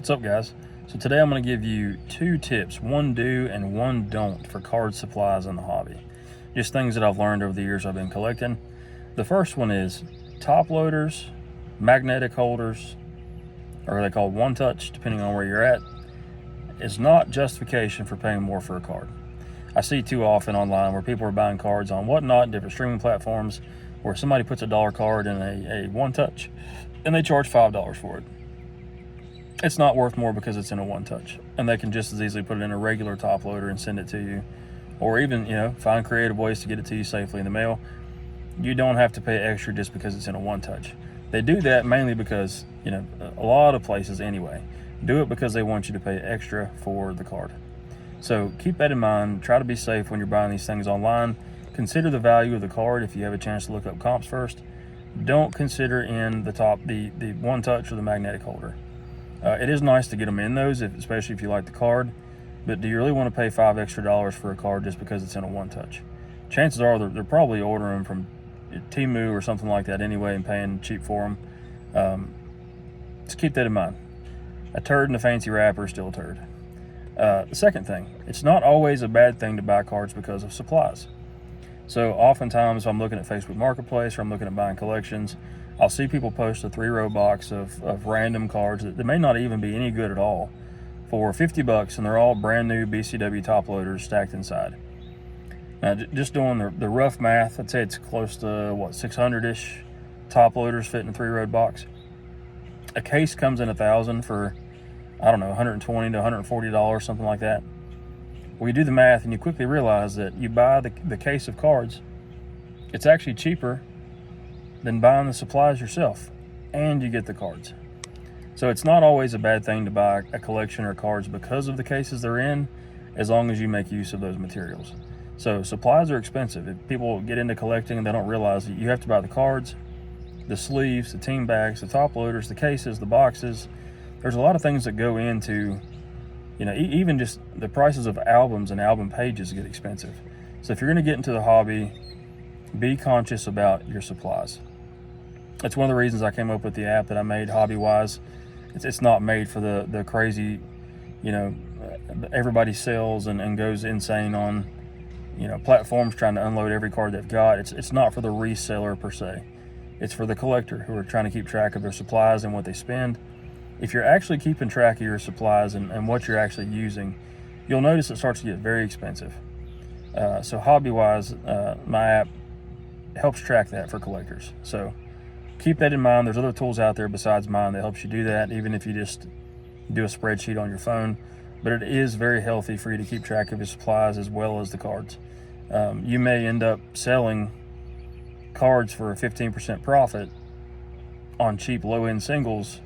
What's up, guys? So today I'm going to give you 2 tips, one do and one don't, for card supplies in the hobby. Just things that I've learned over the years I've been collecting. The first one is top loaders, magnetic holders, or they call one touch depending on where you're at, is not justification for paying more for a card. I see too often online where people are buying cards on Whatnot, different streaming platforms, where somebody puts a dollar card in a one touch and they charge $5 for it. It's not worth more because it's in a one touch, and they can just as easily put it in a regular top loader and send it to you, or even find creative ways to get it to you safely in the mail. You don't have to pay extra just because it's in a one touch. They do that mainly because a lot of places anyway do it because they want you to pay extra for the card. So keep that in mind. Try to be safe when you're buying these things online. Consider the value of the card if you have a chance to look up comps first. Don't consider in the top the one touch or the magnetic holder. It is nice to get them in those, especially if you like the card, but do you really want to pay $5 extra for a card just because it's in a one touch? Chances are they're probably ordering them from Temu or something like that anyway and paying cheap for them. Just keep that in mind. A turd in a fancy wrapper is still a turd. The second thing, it's not always a bad thing to buy cards because of supplies. So oftentimes if I'm looking at Facebook Marketplace or I'm looking at buying collections, I'll see people post a 3-row box of random cards that may not even be any good at all for $50, and they're all brand new BCW top loaders stacked inside. Now, just doing the rough math, I'd say it's close to 600-ish top loaders fit in a 3-row box. A case comes in $1,000 for, I don't know, $120 to $140, something like that. Well, you do the math and you quickly realize that you buy the case of cards, it's actually cheaper than buying the supplies yourself, and you get the cards. So it's not always a bad thing to buy a collection of cards because of the cases they're in, as long as you make use of those materials. So supplies are expensive. If people get into collecting and they don't realize that you have to buy the cards, the sleeves, the team bags, the top loaders, the cases, the boxes. There's a lot of things that go into, even just the prices of albums and album pages get expensive. So if you're going to get into the hobby, be conscious about your supplies. That's one of the reasons I came up with the app that I made, HobbyWise. It's not made for the crazy, everybody sells and goes insane on, platforms trying to unload every card they've got. It's not for the reseller per se. It's for the collector who are trying to keep track of their supplies and what they spend. If you're actually keeping track of your supplies and what you're actually using, you'll notice it starts to get very expensive. So HobbyWise, my app, helps track that for collectors. So keep that in mind. There's other tools out there besides mine that helps you do that, even if you just do a spreadsheet on your phone. But it is very healthy for you to keep track of your supplies as well as the cards. You may end up selling cards for a 15% profit on cheap low-end singles,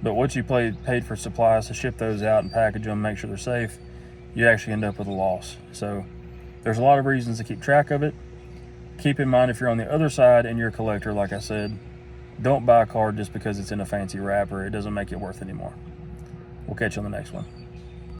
but what you paid for supplies to ship those out and package them, make sure they're safe, you actually end up with a loss. So there's a lot of reasons to keep track of it. Keep in mind, if you're on the other side and you're a collector, like I said, don't buy a card just because it's in a fancy wrapper. It doesn't make it worth anymore. We'll catch you on the next one.